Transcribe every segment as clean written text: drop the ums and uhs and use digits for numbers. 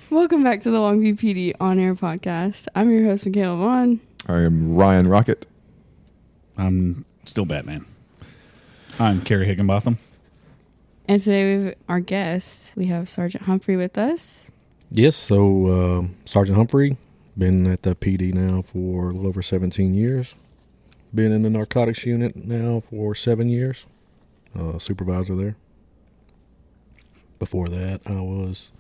Welcome back to the Longview PD On-Air Podcast. I'm your host, Michaela Vaughn. I am Ryan Rocket. I'm still Batman. I'm Carrie Higginbotham. And today we have our guest. We have Sergeant Humphrey with us. Yes, so Sergeant Humphrey, been at the PD now for a little over 17 years. Been in the narcotics unit now for 7 years. Supervisor there. Before that, I was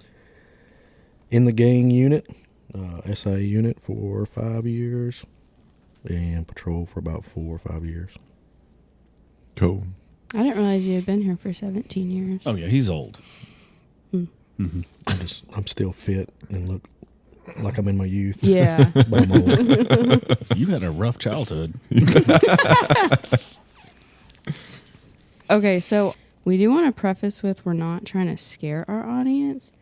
in the gang unit, SA unit for 5 years, and patrol for about 4 or 5 years. Cool. I didn't realize you had been here for 17 years. Oh, yeah, he's old. Hmm. I'm still fit and look like I'm in my youth. Yeah. But I'm old. You had a rough childhood. Okay, so we do want to preface with we're not trying to scare our audience.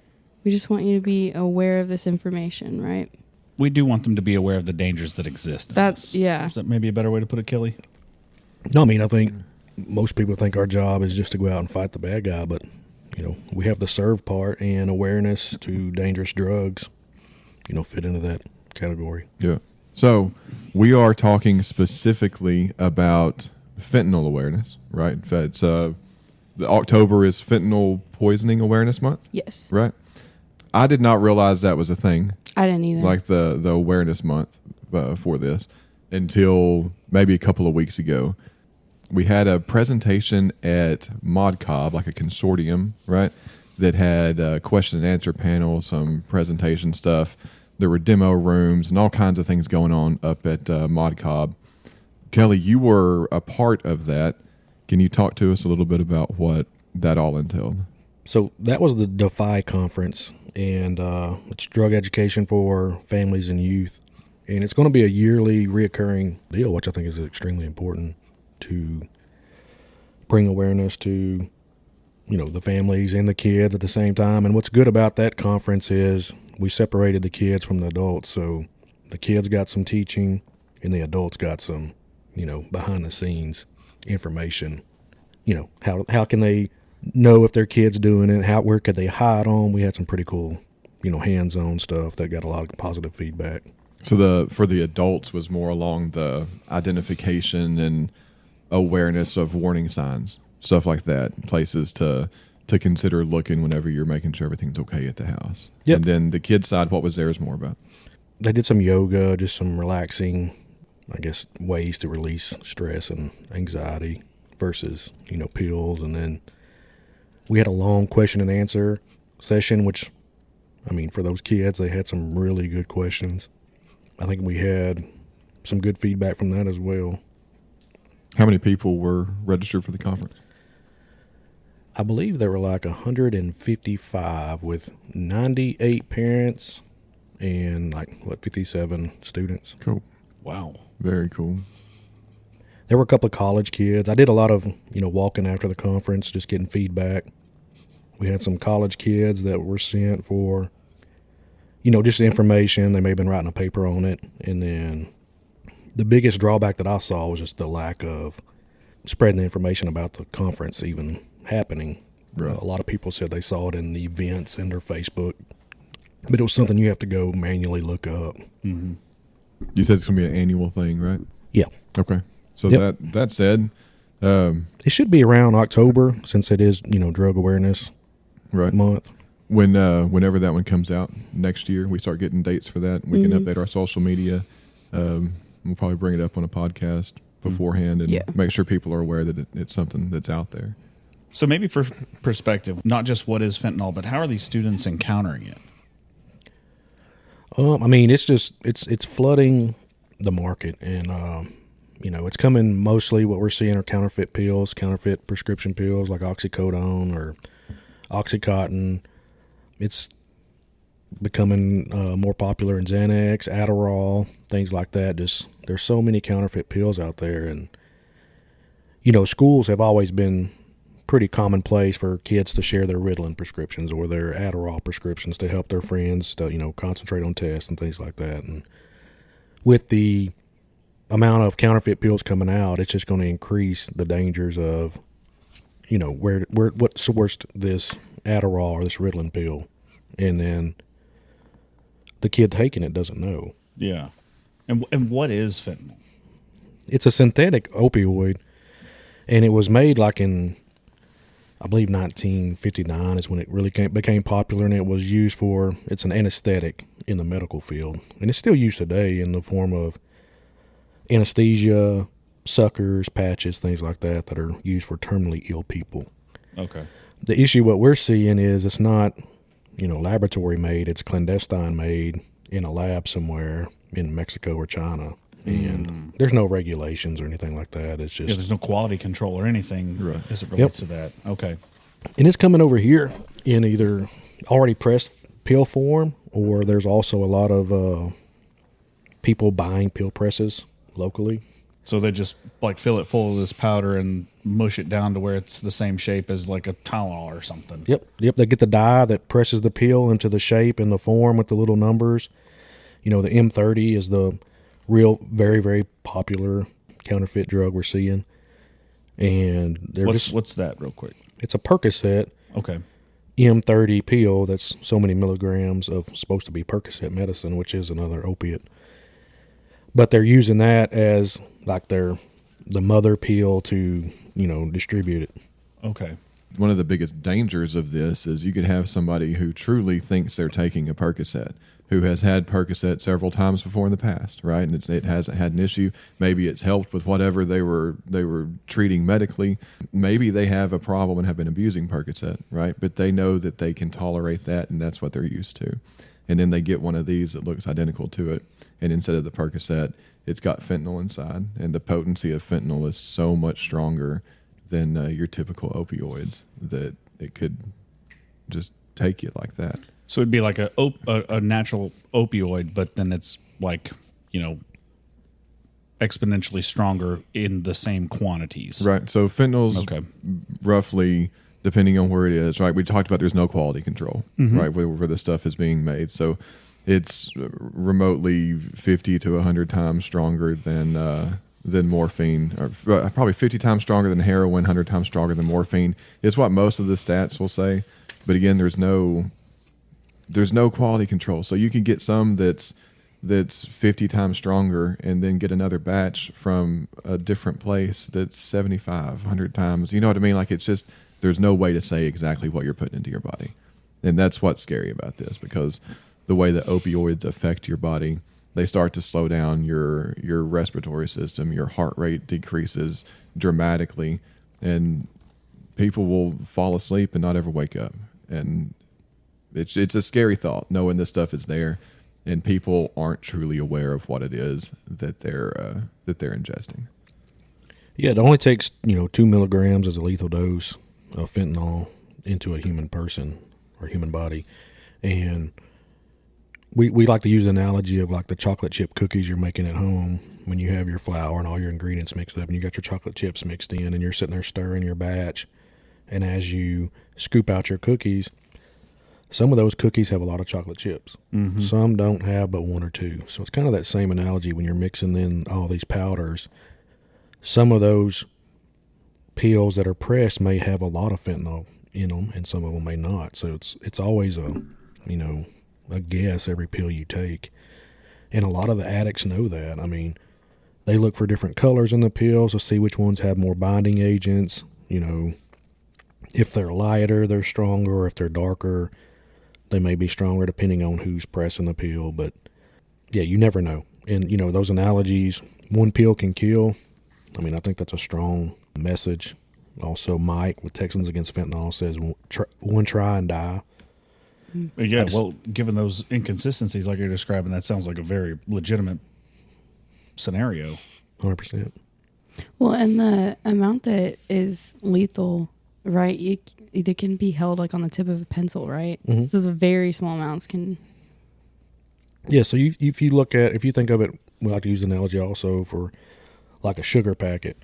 We just want you to be aware of this information, right? We do want them to be aware of the dangers that exist. Yeah. Is that maybe a better way to put it, Kelly? No, I mean, I think most people think our job is just to go out and fight the bad guy, but, you know, we have the serve part and awareness to dangerous drugs, you know, fit into that category. Yeah. So we are talking specifically about fentanyl awareness, right? It's the October is Fentanyl Poisoning Awareness Month, Yes. right? I did not realize that was a thing, I didn't either. like the awareness month for this, until maybe a couple of weeks ago. We had a presentation at ModCobb, like a consortium, right, that had a question and answer panel, some presentation stuff. There were demo rooms and all kinds of things going on up at ModCobb. Kelly, you were a part of that. Can you talk to us a little bit about what that all entailed? So that was the DeFi conference, and it's drug education for families and youth. And it's going to be a yearly reoccurring deal, which I think is extremely important to bring awareness to, you know, the families and the kids at the same time. And what's good about that conference is we separated the kids from the adults. So the kids got some teaching and the adults got some, you know, behind the scenes information. You know, how can they know if their kid's doing it? Where could they hide on? We had some pretty cool, you know, hands-on stuff that got a lot of positive feedback. So for the adults was more along the identification and awareness of warning signs, stuff like that, places to consider looking whenever you're making sure everything's okay at the house. Yep. And then the kids side, what was theirs more about? They did some yoga, just some relaxing, I guess, ways to release stress and anxiety versus, you know, pills. And then we had a long question and answer session, which, I mean, for those kids, they had some really good questions. I think we had some good feedback from that as well. How many people were registered for the conference? I believe there were like 155 with 98 parents and 57 students. Cool. Wow. Very cool. There were a couple of college kids. I did a lot of, you know, walking after the conference, just getting feedback. We had some college kids that were sent for, you know, just information. They may have been writing a paper on it. And then the biggest drawback that I saw was just the lack of spreading the information about the conference even happening. Right. A lot of people said they saw it in the events and their Facebook, but it was something you have to go manually look up. Mm-hmm. You said it's going to be an annual thing, right? Yeah. Okay. So Yep. that said, It should be around October since it is, you know, Drug Awareness right. Month. Whenever that one comes out next year, we start getting dates for that. We can update our social media. We'll probably bring it up on a podcast beforehand and make sure people are aware that it's something that's out there. So maybe for perspective, not just what is fentanyl, but how are these students encountering it? I mean, it's just it's flooding the market, and you know, it's coming mostly. What we're seeing are counterfeit pills, counterfeit prescription pills like oxycodone or Oxycontin. It's becoming more popular in Xanax, Adderall, things like that. Just there's so many counterfeit pills out there, and you know, schools have always been pretty commonplace for kids to share their Ritalin prescriptions or their Adderall prescriptions to help their friends to, you know, concentrate on tests and things like that. And with the amount of counterfeit pills coming out, it's just going to increase the dangers of, you know, what sourced this Adderall or this Ritalin pill. And then the kid taking it doesn't know. Yeah. And what is fentanyl? It's a synthetic opioid, and it was made like in, I believe 1959 is when it really became popular, and it was used for, it's an anesthetic in the medical field. And it's still used today in the form of anesthesia, suckers, patches, things like that are used for terminally ill people. Okay. The issue what we're seeing is it's not, laboratory made, it's clandestine made in a lab somewhere in Mexico or China. And there's no regulations or anything like that. It's just there's no quality control or anything Right. as it relates to that. Okay. and it's coming over here in either already pressed pill form, or there's also a lot of people buying pill presses locally. So they just like fill it full of this powder and mush it down to where it's the same shape as like a Tylenol or something. Yep. They get the dye that presses the pill into the shape and the form with the little numbers. The M30 is the real, very, very popular counterfeit drug we're seeing. And What's that real quick? it's a Percocet Okay. M30 pill that's so many milligrams of supposed to be Percocet medicine, which is another opiate. But they're using that as like the mother pill to, distribute it. Okay. One of the biggest dangers of this is you could have somebody who truly thinks they're taking a Percocet, who has had Percocet several times before in the past, right? And it hasn't had an issue. Maybe it's helped with whatever they were treating medically. Maybe they have a problem and have been abusing Percocet, right? But they know that they can tolerate that, and that's what they're used to. And then they get one of these that looks identical to it, and instead of the Percocet, it's got fentanyl inside, and the potency of fentanyl is so much stronger than your typical opioids that it could just take you like that. So it'd be like a natural opioid, but then it's like, exponentially stronger in the same quantities. Right. So fentanyl's roughly, depending on where it is, right? We talked about there's no quality control, right, where the stuff is being made. So it's remotely 50 to 100 times stronger than morphine, or probably 50 times stronger than heroin, 100 times stronger than morphine. It's what most of the stats will say. But again, there's no quality control. So you can get some that's 50 times stronger and then get another batch from a different place that's 75, 100 times. You know what I mean? Like, it's just, there's no way to say exactly what you're putting into your body. And that's what's scary about this, because the way that opioids affect your body, they start to slow down your respiratory system, your heart rate decreases dramatically, and people will fall asleep and not ever wake up. And it's a scary thought, knowing this stuff is there, and people aren't truly aware of what it is that they're ingesting. Yeah, it only takes 2 milligrams as a lethal dose of fentanyl into a human person or human body, and we like to use the analogy of like the chocolate chip cookies you're making at home when you have your flour and all your ingredients mixed up, and you got your chocolate chips mixed in, and you're sitting there stirring your batch, and as you scoop out your cookies, some of those cookies have a lot of chocolate chips. Mm-hmm. Some don't have but one or two. So it's kind of that same analogy when you're mixing in all these powders. Some of those pills that are pressed may have a lot of fentanyl in them, and some of them may not. So it's always a guess every pill you take. And a lot of the addicts know that. I mean, they look for different colors in the pills to see which ones have more binding agents. If they're lighter, they're stronger. Or if they're darker, they may be stronger depending on who's pressing the pill. But yeah, you never know. And those analogies, one pill can kill. I mean, I think that's a strong message. Also, Mike with Texans Against Fentanyl says, one try and die. Yeah, well, given those inconsistencies like you're describing, that sounds like a very legitimate scenario. 100%. Well, and the amount that is lethal, right? It can be held like on the tip of a pencil, right? Mm-hmm. So those very small amounts can. Yeah. So if you think of it, we like to use the analogy also for like a sugar packet.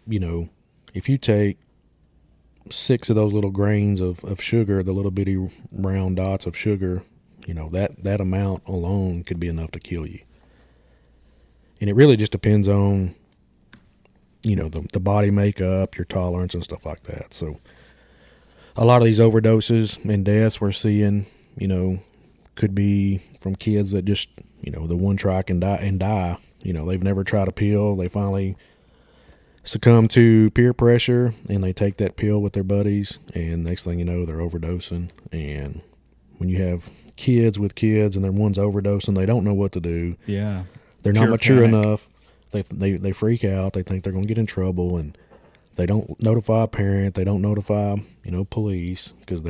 If you take 6 of those little grains of sugar, the little bitty round dots of sugar, that amount alone could be enough to kill you. And it really just depends on, the body makeup, your tolerance, and stuff like that. So a lot of these overdoses and deaths we're seeing, Could be from kids that just, the one try can die. They've never tried a pill. They finally succumb to peer pressure, and they take that pill with their buddies, and next thing you know, they're overdosing. And when you have kids with kids and their one's overdosing, they don't know what to do. Yeah. They're not mature enough. They freak out. They think they're going to get in trouble, and they don't notify a parent. They don't notify, police, because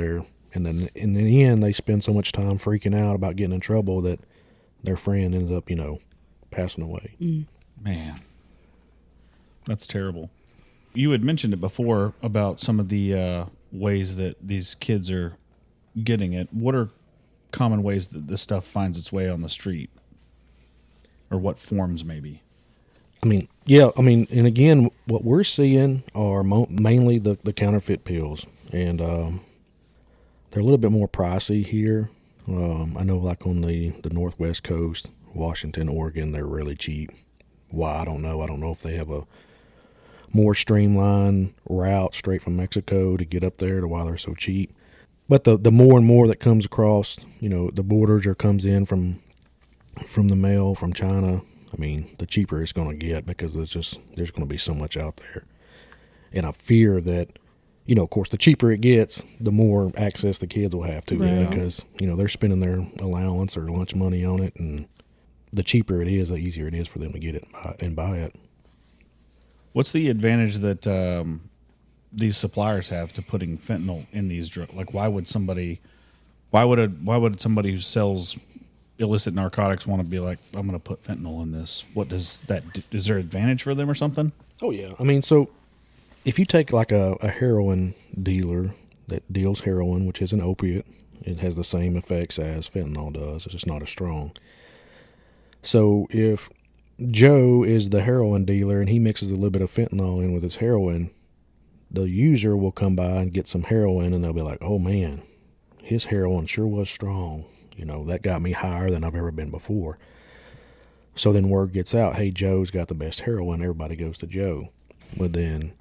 and then in the end, they spend so much time freaking out about getting in trouble that their friend ends up, passing away. Man, that's terrible. You had mentioned it before about some of the ways that these kids are getting it. What are common ways that this stuff finds its way on the street? Or what forms, maybe? And again, what we're seeing are mainly the counterfeit pills, and they're a little bit more pricey here. I know, like on the northwest coast, Washington, Oregon, they're really cheap. Why, I don't know. I don't know if they have a more streamlined route straight from Mexico to get up there to why they're so cheap. But the more and more that comes across, the borders or comes in from the mail from China, the cheaper it's going to get, because there's going to be so much out there. And I fear that, of course, the cheaper it gets, the more access the kids will have to it, because, they're spending their allowance or lunch money on it, and the cheaper it is, the easier it is for them to get it and buy it. What's the advantage that these suppliers have to putting fentanyl in these drugs? Like, why would somebody who sells illicit narcotics want to be like, I'm going to put fentanyl in this? What does that do? Is there advantage for them or something? Oh, yeah. So if you take like a heroin dealer that deals heroin, which is an opiate, it has the same effects as fentanyl does. It's just not as strong. So if Joe is the heroin dealer and he mixes a little bit of fentanyl in with his heroin, the user will come by and get some heroin, and they'll be like, oh, man, his heroin sure was strong. That got me higher than I've ever been before. So then word gets out, hey, Joe's got the best heroin. Everybody goes to Joe. But then,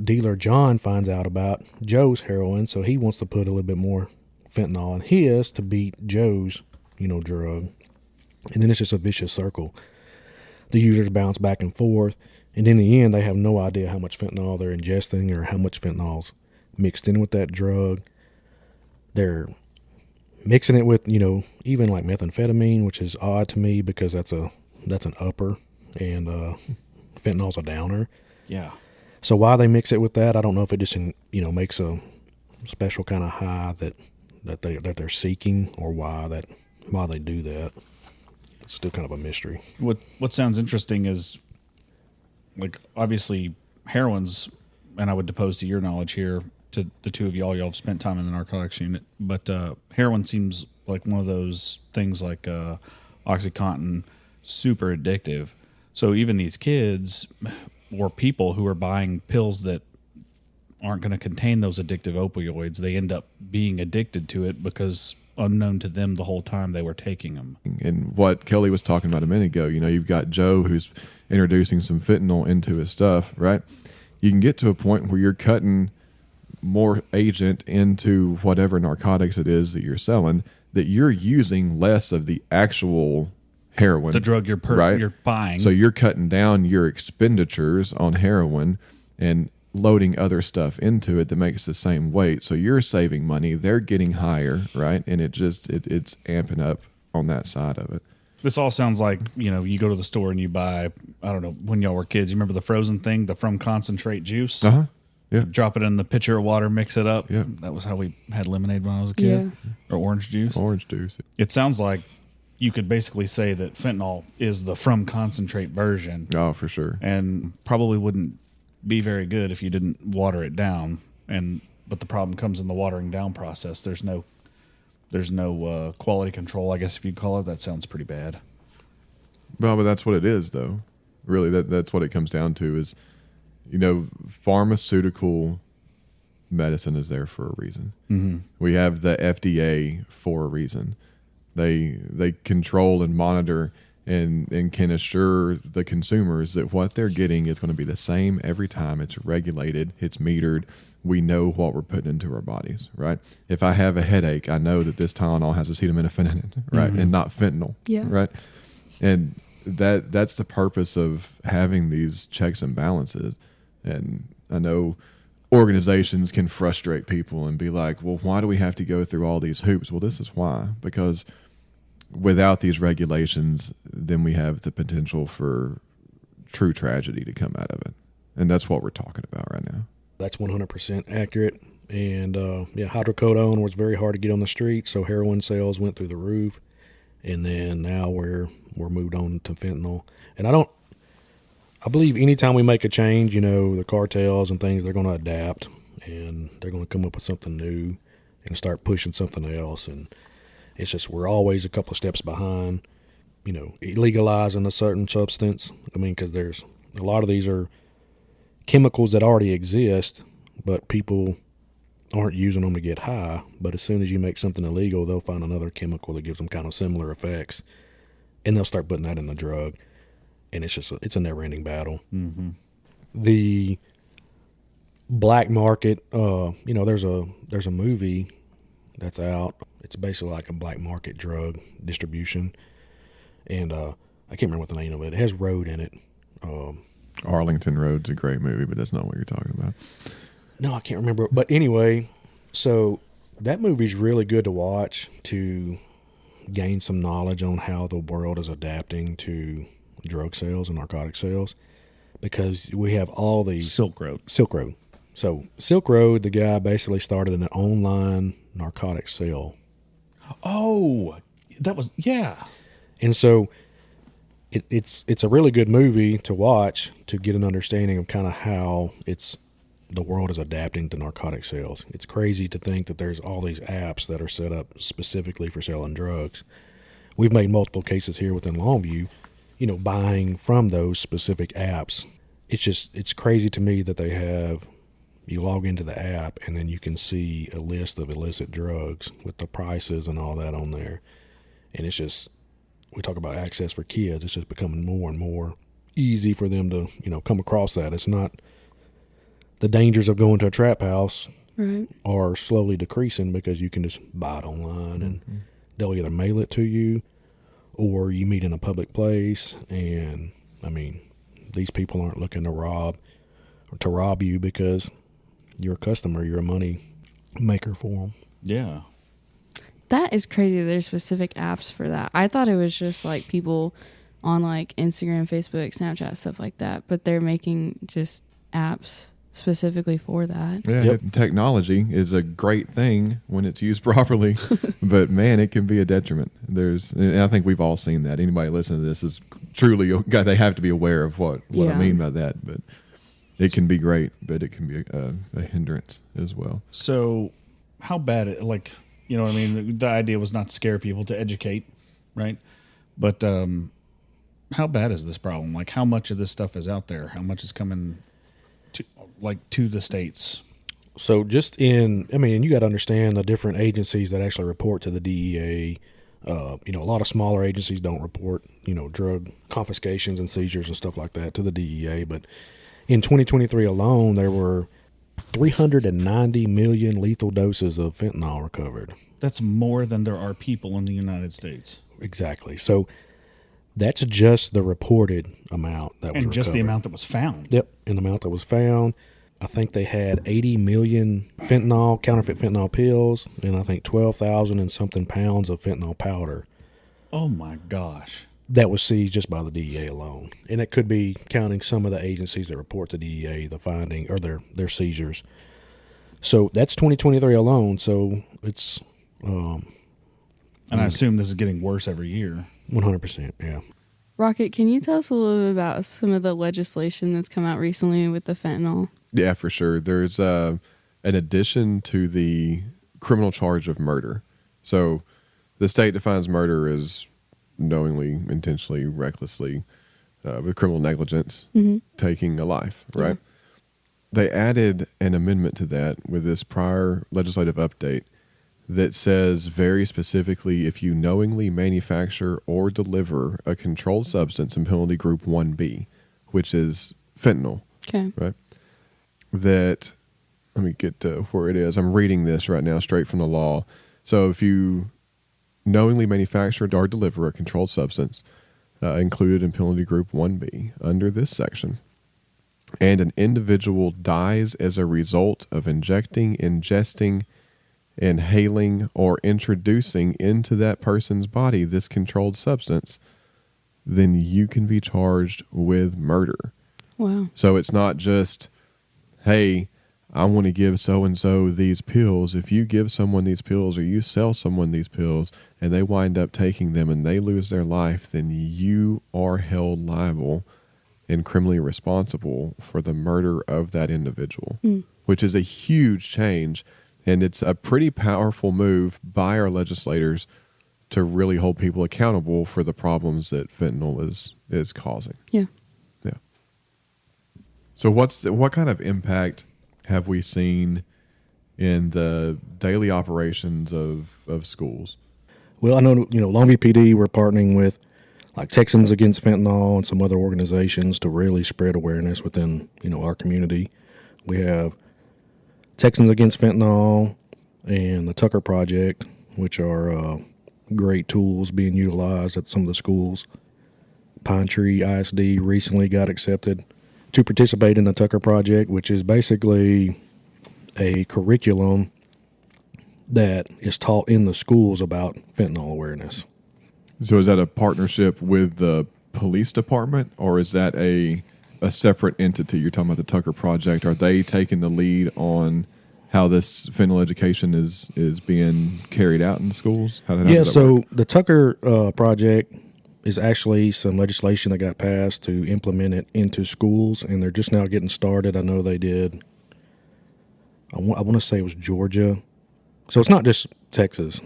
dealer John finds out about Joe's heroin, so he wants to put a little bit more fentanyl in his to beat Joe's, drug. And then it's just a vicious circle. The users bounce back and forth, and in the end, they have no idea how much fentanyl they're ingesting or how much fentanyl's mixed in with that drug. They're mixing it with, even like methamphetamine, which is odd to me because that's an upper, and fentanyl's a downer. Yeah. So why they mix it with that, I don't know if it just makes a special kind of high that they're seeking, or why they do that. It's still kind of a mystery. What sounds interesting is, like, obviously heroin's, and I would depose to your knowledge here, to the two of y'all have spent time in the narcotics unit, but heroin seems like one of those things like OxyContin, super addictive. So even these kids or people who are buying pills that aren't going to contain those addictive opioids, they end up being addicted to it because unknown to them the whole time they were taking them. And what Kelly was talking about a minute ago, you've got Joe who's introducing some fentanyl into his stuff, right? You can get to a point where you're cutting more agent into whatever narcotics it is that you're selling, that you're using less of the actual heroin, the drug you're buying. So you're cutting down your expenditures on heroin and loading other stuff into it that makes the same weight. So you're saving money, they're getting higher, right? And it's amping up on that side of it. This all sounds like, you go to the store and you buy, I don't know, when y'all were kids, you remember the frozen thing, the From Concentrate juice? Uh-huh. Yeah. Drop it in the pitcher of water, mix it up. Yeah. That was how we had lemonade when I was a kid. Yeah. Or orange juice. Orange juice. It sounds like you could basically say that fentanyl is the From Concentrate version. Oh, for sure. And probably wouldn't be very good if you didn't water it down. But the problem comes in the watering down process. There's no quality control, I guess, if you'd call it. That sounds pretty bad. Well, but that's what it is, though. Really, that's what it comes down to is, pharmaceutical medicine is there for a reason. Mm-hmm. We have the FDA for a reason. They control and monitor and can assure the consumers that what they're getting is going to be the same every time. It's regulated, it's metered. We know what we're putting into our bodies, right? If I have a headache, I know that this Tylenol has acetaminophen, right, and not fentanyl, right? And that's the purpose of having these checks and balances. And I know organizations can frustrate people and be like, well, why do we have to go through all these hoops? Well, this is why. Because without these regulations, then we have the potential for true tragedy to come out of it. And that's what we're talking about right now. That's 100% accurate. And hydrocodone was very hard to get on the street, so heroin sales went through the roof. And then now we're moved on to fentanyl. And I believe anytime we make a change, the cartels and things, they're going to adapt and they're going to come up with something new and start pushing something else. And it's just, we're always a couple of steps behind, legalizing a certain substance. I mean, because there's a lot of these are chemicals that already exist, but people aren't using them to get high. But as soon as you make something illegal, they'll find another chemical that gives them kind of similar effects, and they'll start putting that in the drug. And it's a never-ending battle. Mm-hmm. The black market, there's a movie that's out. It's basically like a black market drug distribution, and I can't remember what the name of it. It has road in it. Arlington Road's a great movie, but that's not what you're talking about. No, I can't remember. But anyway, so that movie's really good to watch to gain some knowledge on how the world is adapting to drug sales and narcotic sales, because we have all these Silk Road. So Silk Road, the guy basically started an online narcotic sale. Oh, that was, yeah. And so it's a really good movie to watch to get an understanding of kind of how the world is adapting to narcotic sales. It's crazy to think that there's all these apps that are set up specifically for selling drugs. We've made multiple cases here within Longview, buying from those specific apps. It's crazy to me that you log into the app and then you can see a list of illicit drugs with the prices and all that on there. And it's just, we talk about access for kids. It's just becoming more and more easy for them to, come across that. It's not, the dangers of going to a trap house are slowly decreasing because you can just buy it online and they'll either mail it to you or you meet in a public place. And I mean, these people aren't looking to rob you because you're a customer, you're a money maker for them. Yeah. That is crazy. There's specific apps for that. I thought it was just like people on like Instagram, Facebook, Snapchat, stuff like that, but they're making just apps specifically for that. Yeah, technology is a great thing when it's used properly, but man, it can be a detriment. And I think we've all seen that. Anybody listening to this is truly, they have to be aware of what I mean by that. But it can be great, but it can be a hindrance as well. So, how bad the idea was not to scare people, to educate, right? But how bad is this problem? Like, how much of this stuff is out there? How much is coming to the states? So you got to understand the different agencies that actually report to the DEA. A lot of smaller agencies don't report, drug confiscations and seizures and stuff like that to the DEA. But in 2023 alone, there were 390 million lethal doses of fentanyl recovered. That's more than there are people in the United States. Exactly. So that's just the reported amount that was and just recovered. The amount that was found. Yep, and the amount that was found. I think they had 80 million counterfeit fentanyl pills, and I think 12,000 and something pounds of fentanyl powder. Oh my gosh. That was seized just by the DEA alone. And it could be counting some of the agencies that report to DEA the finding or their seizures. So that's 2023 alone. So it's and I assume this is getting worse every year. 100%, yeah. Rocket, can you tell us a little bit about some of the legislation that's come out recently with the fentanyl? Yeah, for sure. There's an addition to the criminal charge of murder. So the state defines murder as knowingly, intentionally, recklessly, with criminal negligence, taking a life, right? Yeah. They added an amendment to that with this prior legislative update that says very specifically, if you knowingly manufacture or deliver a controlled substance in penalty group 1B, which is fentanyl, Okay. right? That, let me get to where it is. I'm reading this right now straight from the law. So if you knowingly manufacture or deliver a controlled substance included in penalty group 1B under this section, and an individual dies as a result of injecting, ingesting, inhaling, or introducing into that person's body this controlled substance, then you can be charged with murder. Wow. So it's not just, hey, I want to give so-and-so these pills. If you give someone these pills or you sell someone these pills and they wind up taking them and they lose their life, then you are held liable and criminally responsible for the murder of that individual, which is a huge change. And it's a pretty powerful move by our legislators to really hold people accountable for the problems that fentanyl is causing. Yeah. Yeah. So what kind of impact have we seen in the daily operations of schools? Well, I know, Longview PD, we're partnering with like Texans Against Fentanyl and some other organizations to really spread awareness within, our community. We have Texans Against Fentanyl and the Tucker Project, which are great tools being utilized at some of the schools. Pine Tree ISD recently got accepted to participate in the Tucker Project, which is basically a curriculum that is taught in the schools about fentanyl awareness. So is that a partnership with the police department, or is that a separate entity? You're talking about the Tucker Project. Are they taking the lead on how this fentanyl education is being carried out in schools? How does that work? The Tucker Project is actually some legislation that got passed to implement it into schools, and they're just now getting started. I know they did. I want to say it was Georgia. So it's not just Texas.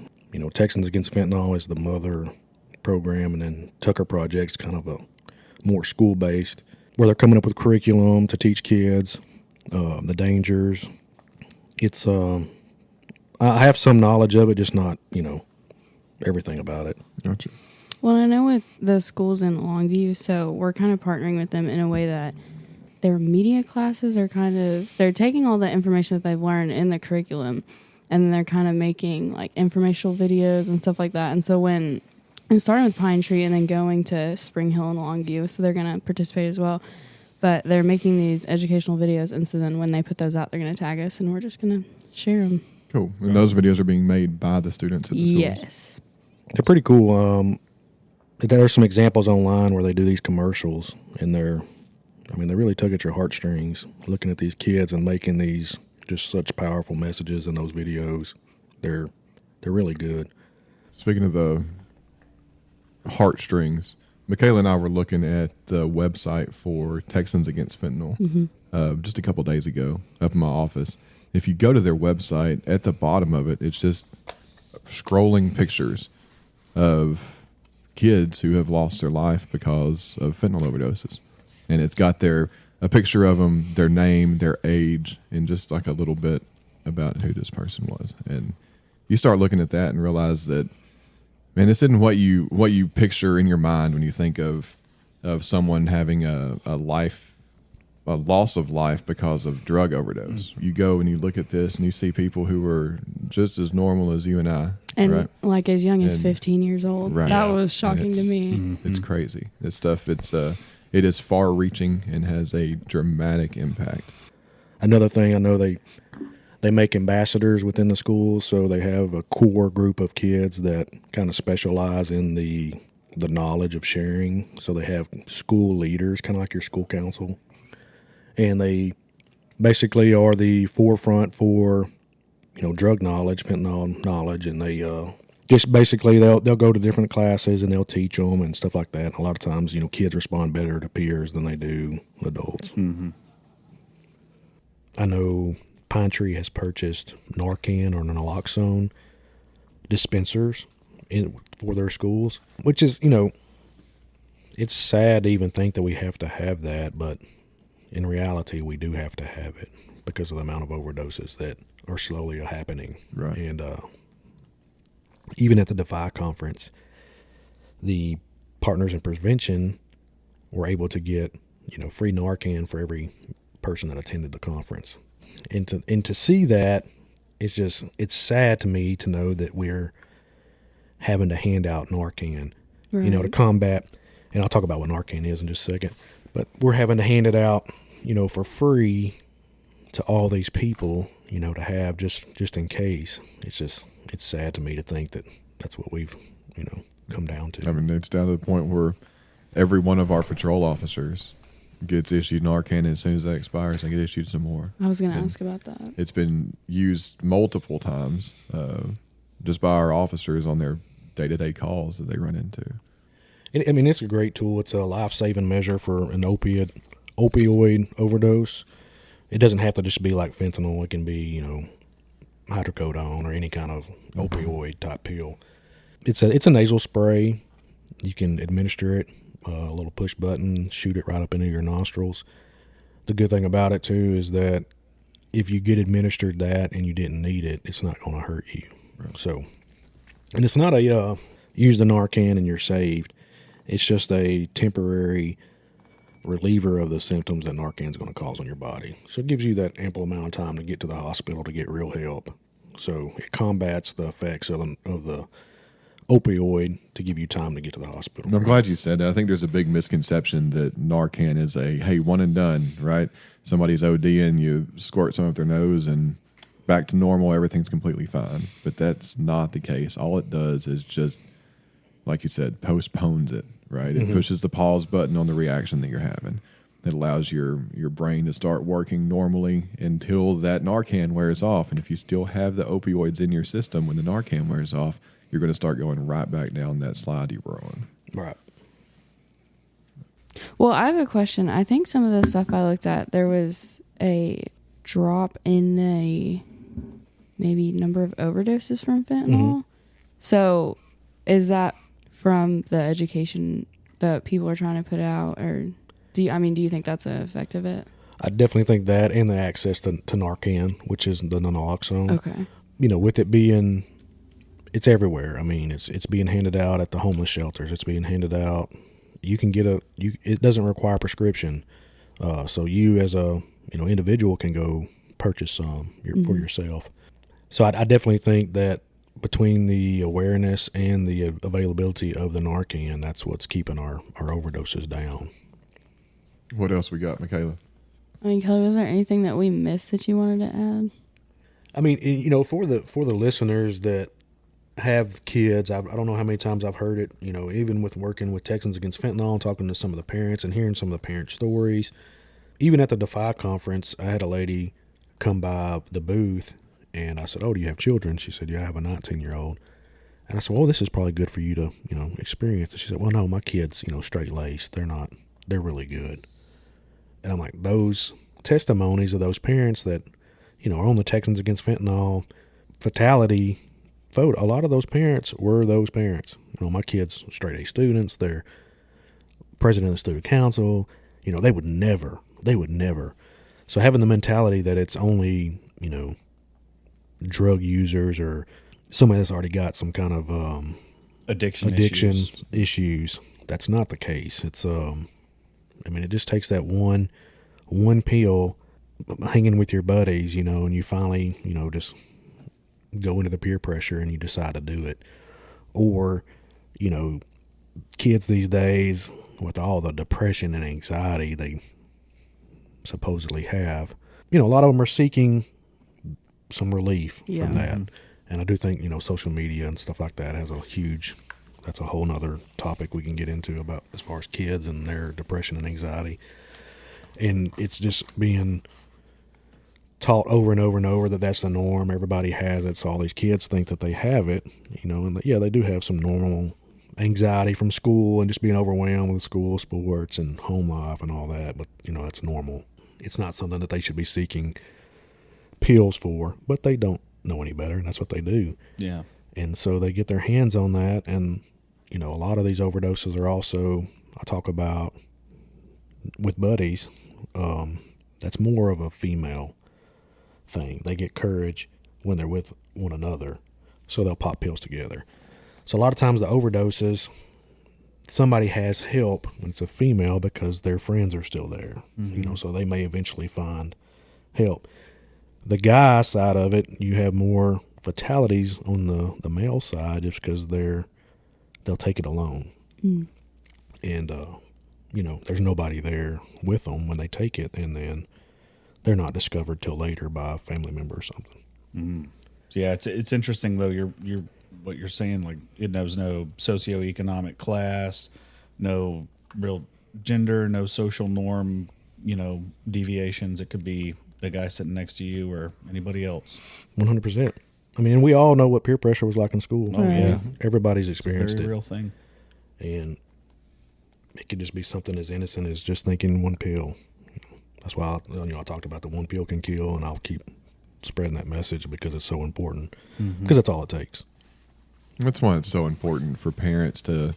Texans Against Fentanyl is the mother program, and then Tucker Project's kind of a more school-based, where they're coming up with curriculum to teach kids the dangers. It's I have some knowledge of it, just not everything about it. Gotcha. Well, I know with the schools in Longview, so we're kind of partnering with them in a way that their media classes are they're taking all the information that they've learned in the curriculum, and then they're kind of making like informational videos and stuff like that. And so when I'm starting with Pine Tree and then going to Spring Hill and Longview, so they're going to participate as well. But they're making these educational videos, and so then when they put those out, they're going to tag us, and we're just going to share them. Cool. And those videos are being made by the students at the schools? Yes. They're pretty cool. There's some examples online where they do these commercials, and they really tug at your heartstrings, looking at these kids and making these just such powerful messages in those videos. They're really good. Speaking of the heartstrings, Michaela and I were looking at the website for Texans Against Fentanyl just a couple days ago up in my office. If you go to their website, at the bottom of it, it's just scrolling pictures of kids who have lost their life because of fentanyl overdoses. And it's got a picture of them, their name, their age, and just like a little bit about who this person was. And you start looking at that and realize that, man, this isn't what you picture in your mind when you think of someone having a loss of life because of drug overdose. You go and you look at this and you see people who were just as normal as you and I. And right? like as young as And 15 years old. Right. That was shocking to me. It's crazy. This stuff, it is far reaching and has a dramatic impact. Another thing, I know they make ambassadors within the schools, so they have a core group of kids that kind of specialize in the knowledge of sharing. So they have school leaders, kind of like your school council, and they basically are the forefront for drug knowledge, fentanyl knowledge, and they just basically they'll go to different classes and they'll teach them and stuff like that. And a lot of times, kids respond better to peers than they do adults. Mm-hmm. I know Pine Tree has purchased Narcan or naloxone dispensers for their schools, which is, it's sad to even think that we have to have that, but in reality, we do have to have it because of the amount of overdoses that are slowly happening. Right. And even at the Defy conference, the partners in prevention were able to get, free Narcan for every person that attended the conference. And to see that, it's sad to me to know that we're having to hand out Narcan, to combat, and I'll talk about what Narcan is in just a second, but we're having to hand it out, for free to all these people, to have just in case. It's sad to me to think that that's what we've, come down to. I mean, it's down to the point where every one of our patrol officers gets issued Narcan, and as soon as that expires, they get issued some more. I was going to ask about that. It's been used multiple times just by our officers on their day-to-day calls that they run into. I mean, it's a great tool. It's a life-saving measure for an opioid overdose. It doesn't have to just be like fentanyl. It can be, hydrocodone or any kind of opioid type pill. It's a nasal spray. You can administer it, a little push button, shoot it right up into your nostrils. The good thing about it too is that if you get administered that and you didn't need it, it's not going to hurt you. Right. So, and it's not a use the Narcan and you're saved. It's just a temporary reliever of the symptoms that Narcan is going to cause on your body. So it gives you that ample amount of time to get to the hospital to get real help. So it combats the effects of the opioid to give you time to get to the hospital. I'm glad you said that. I think there's a big misconception that Narcan is hey, one and done, right? Somebody's ODing, you squirt some up their nose and back to normal, everything's completely fine. But that's not the case. All it does is just, like you said, postpones it, right? It pushes the pause button on the reaction that you're having. It allows your brain to start working normally until that Narcan wears off. And if you still have the opioids in your system when the Narcan wears off, you're going to start going right back down that slide you were on. Right. Well, I have a question. I think some of the stuff I looked at, there was a drop in the maybe number of overdoses from fentanyl. Mm-hmm. So is that from the education that people are trying to put out, or do you think that's an effect of it? I definitely think that, and the access to Narcan, which is the naloxone. Okay. With it being, it's everywhere. I mean, it's being handed out at the homeless shelters. It's being handed out. You can get it doesn't require prescription. So you as a individual can go purchase some for yourself. So I definitely think that between the awareness and the availability of the Narcan, that's what's keeping our overdoses down. What else we got, Michaela? Kelly, was there anything that we missed that you wanted to add? I mean, for the listeners that have kids, I don't know how many times I've heard it, even with working with Texans Against Fentanyl, talking to some of the parents and hearing some of the parent stories. Even at the Defy conference, I had a lady come by the booth, and I said, "Oh, do you have children?" She said, "Yeah, I have a 19-year-old." And I said, "Well, this is probably good for you to, experience." And she said, "Well, no, my kids, straight-laced. They're really good." And I'm like, those testimonies of those parents that, are on the Texans Against Fentanyl fatality photo, a lot of those parents were those parents. My kids, straight A students, they're president of the student council. They would never. So having the mentality that it's only, drug users or somebody that's already got some kind of addiction issues, that's not the case. It's it just takes that one pill, hanging with your buddies, and you finally, just go into the peer pressure and you decide to do it. Or, kids these days with all the depression and anxiety they supposedly have, a lot of them are seeking some relief from that. And I do think, social media and stuff like that that's a whole nother topic we can get into about as far as kids and their depression and anxiety. And it's just being taught over and over and over that that's the norm. Everybody has it. So all these kids think that they have it, and they do have some normal anxiety from school and just being overwhelmed with school, sports, and home life and all that. But, that's normal. It's not something that they should be seeking pills for, but they don't know any better, and that's what they do. Yeah. And so they get their hands on that, and, a lot of these overdoses are also, I talk about with buddies, that's more of a female thing. They get courage when they're with one another. So they'll pop pills together. So a lot of times the overdoses, somebody has help when it's a female because their friends are still there, so they may eventually find help. The guy side of it, you have more fatalities on the male side just because they'll take it alone. And, there's nobody there with them when they take it, and then they're not discovered till later by a family member or something. So yeah, it's interesting though. You're what you're saying, like it knows no socioeconomic class, no real gender, no social norm, deviations. It could be the guy sitting next to you or anybody else. 100%. I mean, we all know what peer pressure was like in school. Oh yeah, everybody's experienced it's a very it. real thing. And it could just be something as innocent as just thinking one pill. That's why I talked about the one pill can kill, and I'll keep spreading that message because it's so important. Because that's all it takes. That's why it's so important for parents to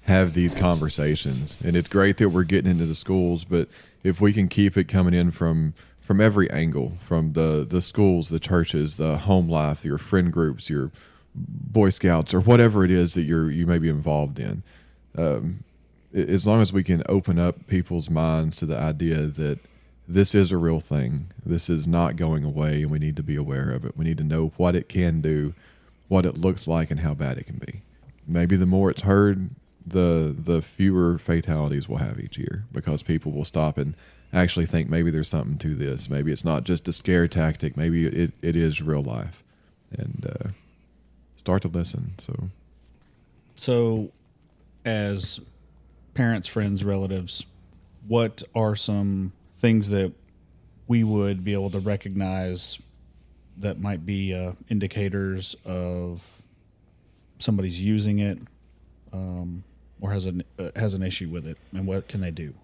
have these conversations. And it's great that we're getting into the schools, but if we can keep it coming in from every angle, from the schools, the churches, the home life, your friend groups, your Boy Scouts, or whatever it is that you may be involved in, as long as we can open up people's minds to the idea that this is a real thing, this is not going away, and we need to be aware of it. We need to know what it can do, what it looks like, and how bad it can be. Maybe the more it's heard, the fewer fatalities we'll have each year, because people will stop and actually think maybe there's something to this. Maybe it's not just a scare tactic. Maybe it is real life, and start to listen. So as parents, friends, relatives, what are some things that we would be able to recognize that might be indicators of somebody's using it or has an issue with it, and what can they do?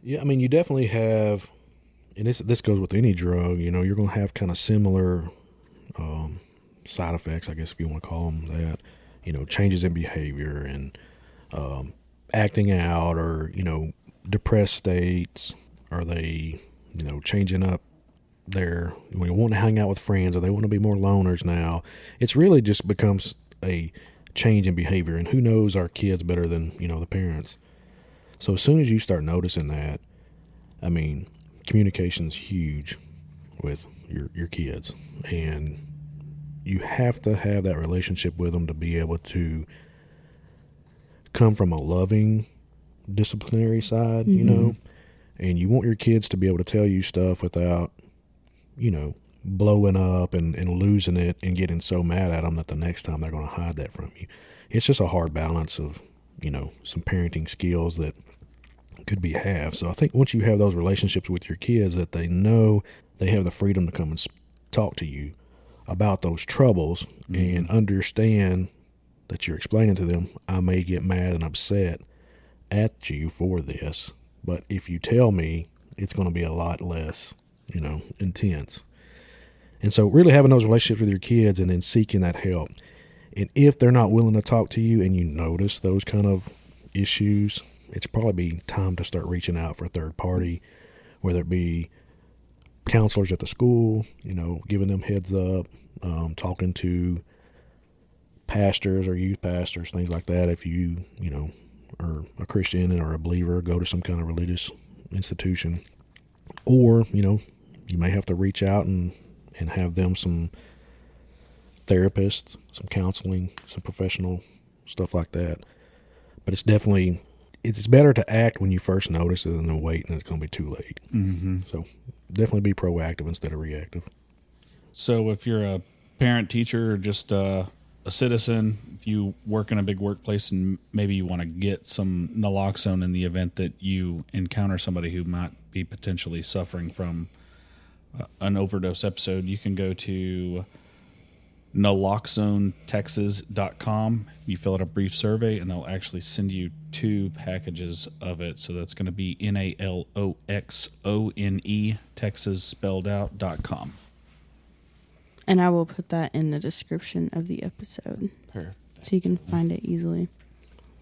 Yeah, I mean, you definitely have, and this goes with any drug, you're going to have kind of similar side effects, I guess, if you want to call them that, changes in behavior and acting out, or, depressed states. Are they, changing up their, we want to hang out with friends, or they want to be more loners now? It's really just becomes a change in behavior, and who knows our kids better than, the parents. So as soon as you start noticing that, I mean, communication's huge with your kids, and you have to have that relationship with them to be able to come from a loving disciplinary side, and you want your kids to be able to tell you stuff without, blowing up and losing it and getting so mad at them that the next time they're going to hide that from you. It's just a hard balance of, some parenting skills that could be have. So I think once you have those relationships with your kids, that they know they have the freedom to come and talk to you about those troubles, and understand that you're explaining to them, I may get mad and upset at you for this, but if you tell me, it's going to be a lot less, intense. And so really having those relationships with your kids, and then seeking that help. And if they're not willing to talk to you, and you notice those kind of issues, it's probably time to start reaching out for a third party, whether it be counselors at the school, giving them heads up, talking to pastors or youth pastors, things like that. If you, are a Christian or a believer, go to some kind of religious institution. Or, you may have to reach out and have them some therapists, some counseling, some professional stuff like that. But it's definitely, it's better to act when you first notice it than to wait and it's going to be too late. So definitely be proactive instead of reactive. So if you're a parent, teacher, or just a citizen, if you work in a big workplace and maybe you want to get some naloxone in the event that you encounter somebody who might be potentially suffering from an overdose episode, you can go to naloxonetexas.com. You fill out a brief survey, and they'll actually send you 2 packages of it. So that's going to be NALOXONE, Texas spelled out.com. And I will put that in the description of the episode. Perfect. So you can find it easily.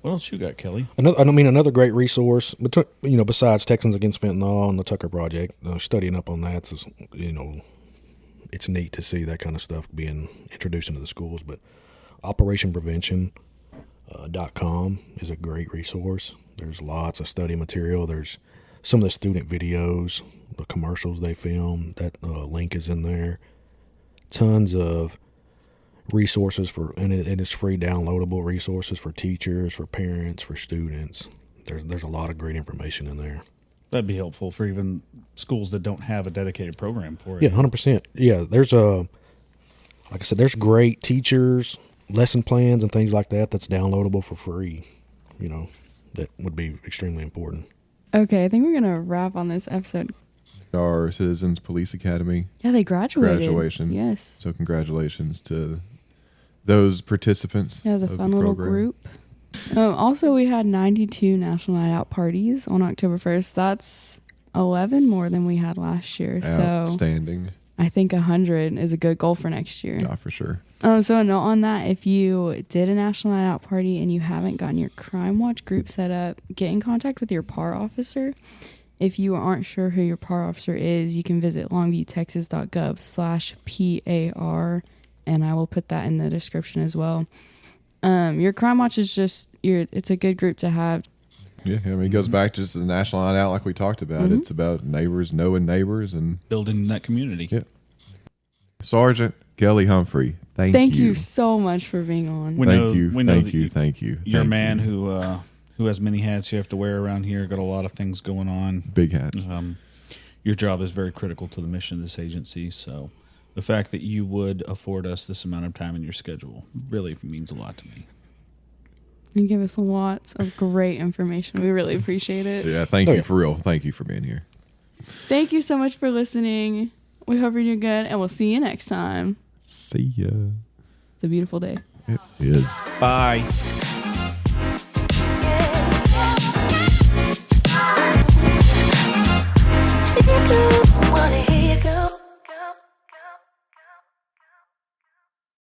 What else you got, Kelly? Another great resource, besides Texans Against Fentanyl and the Tucker Project, studying up on that is, it's neat to see that kind of stuff being introduced into the schools. But operationprevention.com is a great resource. There's lots of study material. There's some of the student videos, the commercials they film. That link is in there. Tons of resources and it's free downloadable resources for teachers, for parents, for students. There's a lot of great information in there. That'd be helpful for even schools that don't have a dedicated program for it. Yeah, 100%. Yeah, there's like I said, there's great teachers, lesson plans, and things like that that's downloadable for free. That would be extremely important. Okay, I think we're gonna wrap on this episode. Our Citizens Police Academy Yeah, they graduated. graduation. Yes. So congratulations to those participants. Yeah, it was a of fun the little program. group. Also, we had 92 National Night Out parties on October 1st. That's 11 more than we had last year. So Outstanding. I think 100 is a good goal for next year. Yeah, for sure. So a note on that, if you did a National Night Out party and you haven't gotten your Crime Watch group set up, get in contact with your PAR officer. If you aren't sure who your PAR officer is, you can visit longviewtexas.gov/PAR, and I will put that in the description as well. Your Crime Watch is it's a good group to have. Yeah, I mean, it goes back just to the National Night Out like we talked about. Mm-hmm. It's about neighbors knowing neighbors and building that community. Yeah. Sergeant Kelly Humphrey, Thank you so much for being on. Thank you. You're a man who has many hats you have to wear around here. Got a lot of things going on. Big hats. Your job is very critical to the mission of this agency. So the fact that you would afford us this amount of time in your schedule really means a lot to me. You give us lots of great information. We really appreciate it. Yeah, thank you for real. Thank you for being here. Thank you so much for listening. We hope you're doing good, and we'll see you next time. See ya. It's a beautiful day. It is. Bye.